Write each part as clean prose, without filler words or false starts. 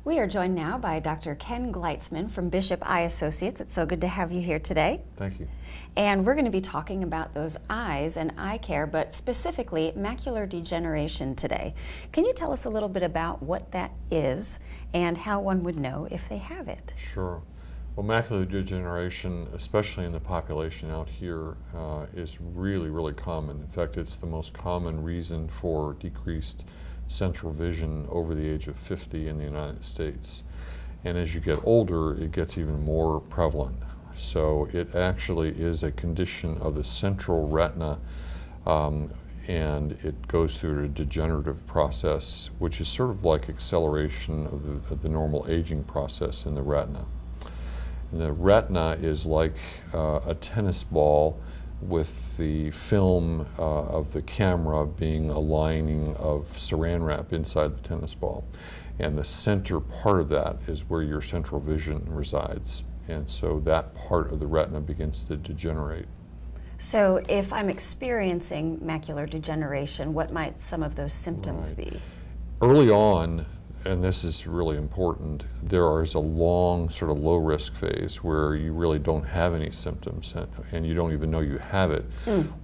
We are joined now by Dr. Ken Gleitzman from Bishop Eye Associates. It's so good to have you here today. Thank you. And we're going to be talking about those eyes and eye care, but specifically macular degeneration today. Can you tell us a little bit about what that is and how one would know if they have it? Sure. Well, macular degeneration, especially in the population out here, is really common. In fact, it's the most common reason for decreased central vision over the age of 50 in the United States. And as you get older, it gets even more prevalent. So it actually is a condition of the central retina, and it goes through a degenerative process, which is sort of like acceleration of the normal aging process in the retina. And the retina is like a tennis ball, with the film of the camera being a lining of saran wrap inside the tennis ball. And the center part of that is where your central vision resides. And so that part of the retina begins to degenerate. So if I'm experiencing macular degeneration, what might some of those symptoms be? Early on, and this is really important, there is a long sort of low risk phase where you really don't have any symptoms and you don't even know you have it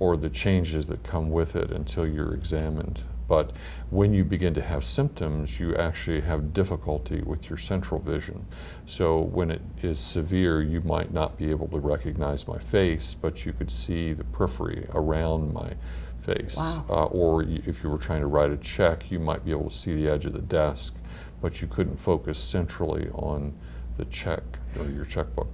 or the changes that come with it until you're examined. But when you begin to have symptoms, you actually have difficulty with your central vision. So when it is severe, you might not be able to recognize my face, but you could see the periphery around my face. Wow. Or if you were trying to write a check, you might be able to see the edge of the desk, but you couldn't focus centrally on the check or your checkbook.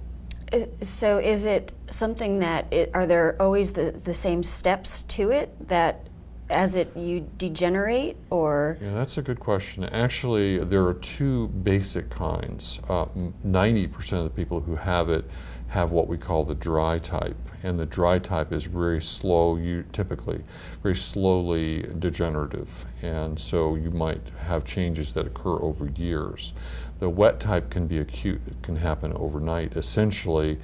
So is it something that, are there always the same steps to it that as you degenerate, or? Yeah, that's a good question. Actually, there are two basic kinds. 90% of the people who have it have what we call the dry type, and the dry type is very slow, typically very slowly degenerative, and so you might have changes that occur over years. The wet type can be acute, it can happen overnight. Essentially,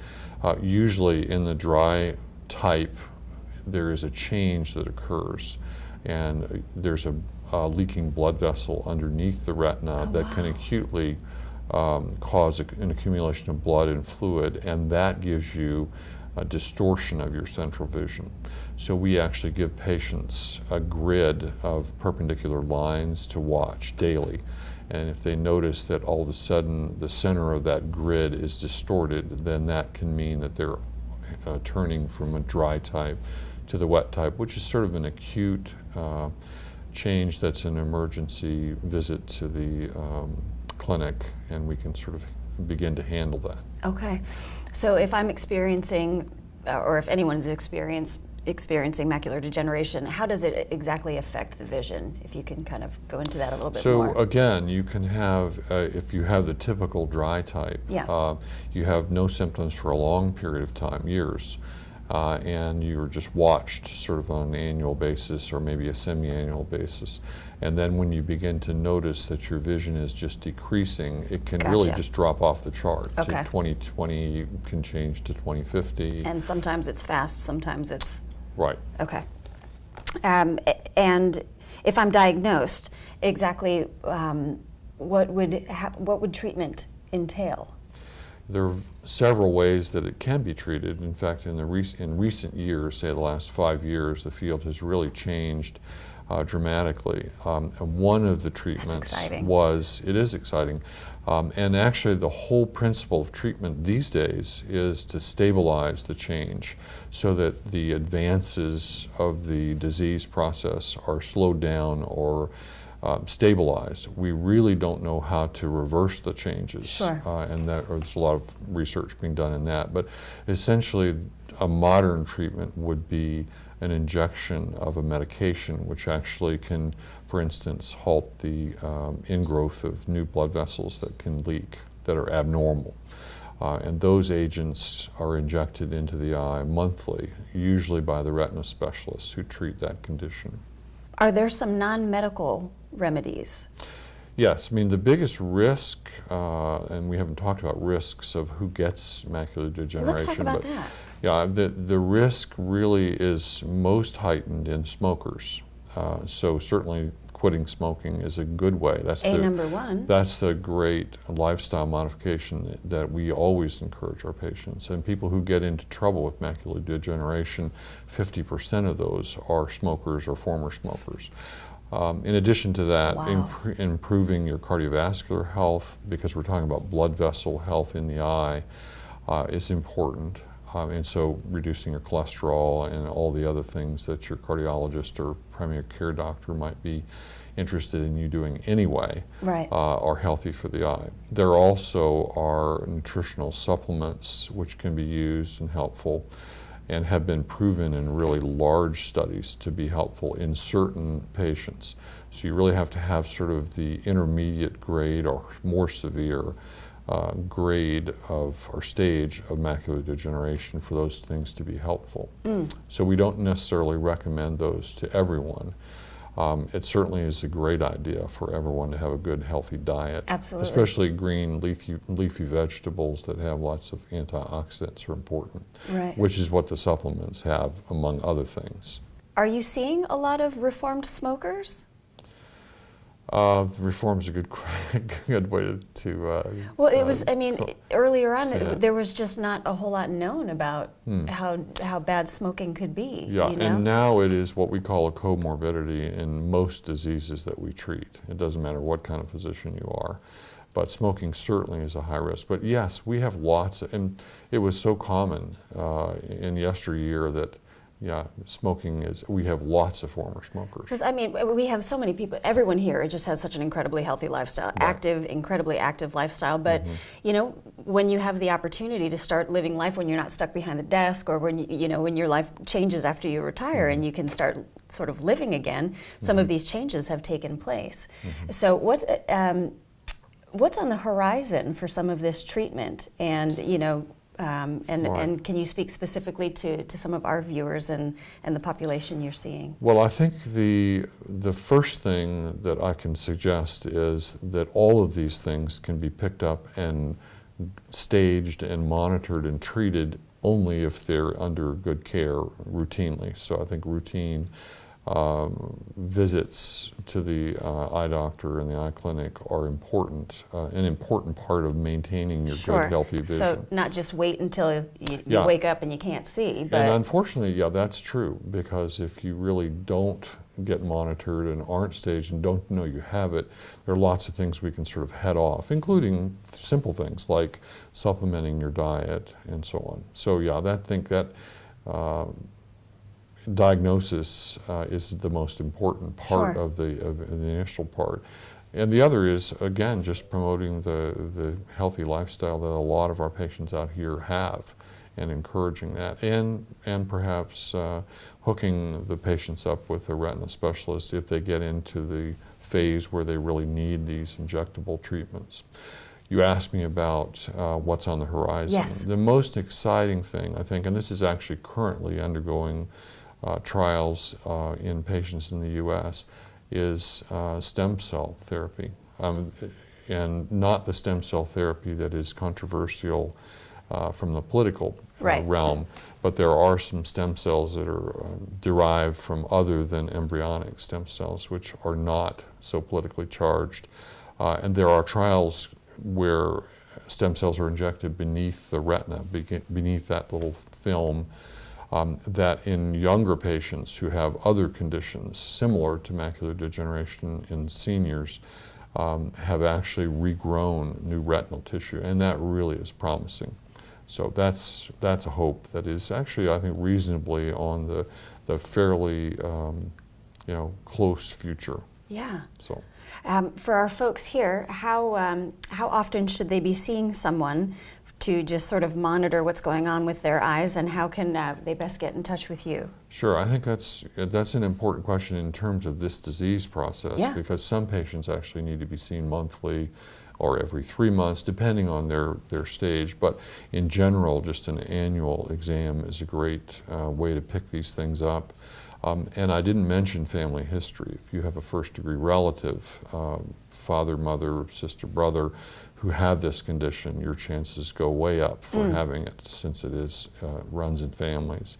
usually in the dry type, there is a change that occurs, and there's a leaking blood vessel underneath the retina that can acutely cause an accumulation of blood and fluid, and that gives you a distortion of your central vision. So we actually give patients a grid of perpendicular lines to watch daily, and if they notice that all of a sudden the center of that grid is distorted, then that can mean that they're turning from a dry type to the wet type, which is sort of an acute change that's an emergency visit to the clinic, and we can sort of begin to handle that. Okay. So if I'm experiencing, or if anyone's experiencing macular degeneration, how does it exactly affect the vision? If you can kind of go into that a little bit more. So again, you can have, if you have the typical dry type, you have no symptoms for a long period of time, years. And you're just watched sort of on an annual basis or maybe a semi-annual basis. And then when you begin to notice that your vision is just decreasing, it can really just drop off the chart. Okay. To 20/20 can change to 20/50. And sometimes it's fast, sometimes it's... Right. Okay. And if I'm diagnosed, exactly what would treatment entail? There are several ways that it can be treated. In fact, in recent years, say the last 5 years, the field has really changed dramatically. One of the treatments it is exciting, and actually the whole principle of treatment these days is to stabilize the change so that the advances of the disease process are slowed down or stabilized. We really don't know how to reverse the changes. Sure. And there's a lot of research being done in that. But essentially, a modern treatment would be an injection of a medication which actually can, for instance, halt the ingrowth of new blood vessels that can leak, that are abnormal. And those agents are injected into the eye monthly, usually by the retina specialists who treat that condition. Are there some non-medical remedies? Yes, I mean the biggest risk, and we haven't talked about risks of who gets macular degeneration. Let's talk about that. Yeah, the risk really is most heightened in smokers. So certainly quitting smoking is a good way. That's number one. That's the great lifestyle modification that we always encourage our patients. And people who get into trouble with macular degeneration, 50% of those are smokers or former smokers. In addition to that, Wow. improving your cardiovascular health, because we're talking about blood vessel health in the eye, is important. And so reducing your cholesterol and all the other things that your cardiologist or primary care doctor might be interested in you doing anyway, Right. are healthy for the eye. There also are nutritional supplements which can be used and helpful, and have been proven in really large studies to be helpful in certain patients. So you really have to have sort of the intermediate grade or more severe grade of or stage of macular degeneration for those things to be helpful. So we don't necessarily recommend those to everyone. It certainly is a great idea for everyone to have a good, healthy diet. Absolutely. Especially green, leafy vegetables that have lots of antioxidants are important, Right. which is what the supplements have, among other things. Are you seeing a lot of reformed smokers? Reform's a good, good way to. Well, it was, I mean, earlier on, say it. there was just not a whole lot known about how bad smoking could be. Yeah, you know? and now it is what we call a comorbidity in most diseases that we treat. It doesn't matter what kind of physician you are, but smoking certainly is a high risk. But yes, we have lots, and it was so common in yesteryear that, yeah, smoking is, we have lots of former smokers. Because, I mean, we have so many people, everyone here just has such an incredibly healthy lifestyle, incredibly active lifestyle. But, you know, when you have the opportunity to start living life when you're not stuck behind the desk, or when, you know, when your life changes after you retire and you can start sort of living again, some of these changes have taken place. So what's on the horizon for some of this treatment? And, you know, and can you speak specifically to some of our viewers and the population you're seeing? Well, I think the first thing that I can suggest is that all of these things can be picked up and staged and monitored and treated only if they're under good care routinely. So I think routine visits to the eye doctor and the eye clinic are important, an important part of maintaining your good, healthy vision. So not just wait until you wake up and you can't see. But and unfortunately, yeah, that's true, because if you really don't get monitored and aren't staged and don't know you have it, there are lots of things we can sort of head off, including simple things like supplementing your diet and so on. So yeah, I think that diagnosis is the most important part of the initial part. And the other is, again, just promoting the healthy lifestyle that a lot of our patients out here have, and encouraging that, and perhaps hooking the patients up with a retina specialist if they get into the phase where they really need these injectable treatments. You asked me about what's on the horizon. Yes. The most exciting thing, I think, and this is actually currently undergoing trials in patients in the U.S., is stem cell therapy. And not the stem cell therapy that is controversial from the political realm, but there are some stem cells that are derived from other than embryonic stem cells, which are not so politically charged. And there are trials where stem cells are injected beneath the retina, beneath that little film, that in younger patients who have other conditions similar to macular degeneration in seniors have actually regrown new retinal tissue, and that really is promising. So that's a hope that is actually, I think, reasonably on the fairly close future. Yeah. So. For our folks here, how often should they be seeing someone to just sort of monitor what's going on with their eyes, and how can they best get in touch with you? Sure, I think that's an important question in terms of this disease process, because some patients actually need to be seen monthly or every 3 months, depending on their stage. But in general, just an annual exam is a great way to pick these things up. And I didn't mention family history. If you have a first-degree relative, father, mother, sister, brother, who have this condition, your chances go way up for having it, since it runs in families.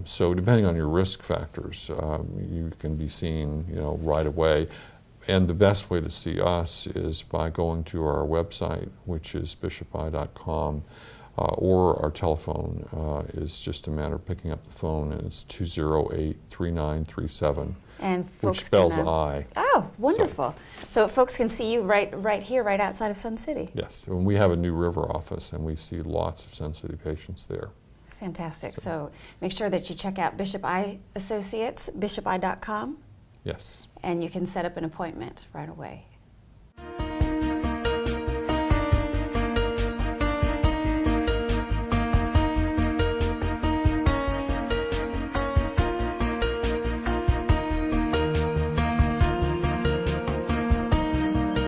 So depending on your risk factors, you can be seen, right away. And the best way to see us is by going to our website, which is bishopeye.com, or our telephone is just a matter of picking up the phone, and it's 208-3937, and folks which spells can, I. Oh, wonderful. So folks can see you right here, right outside of Sun City. Yes, and we have a New River office, and we see lots of Sun City patients there. Fantastic. So make sure that you check out Bishop Eye Associates, bishopeye.com. Yes. And you can set up an appointment right away.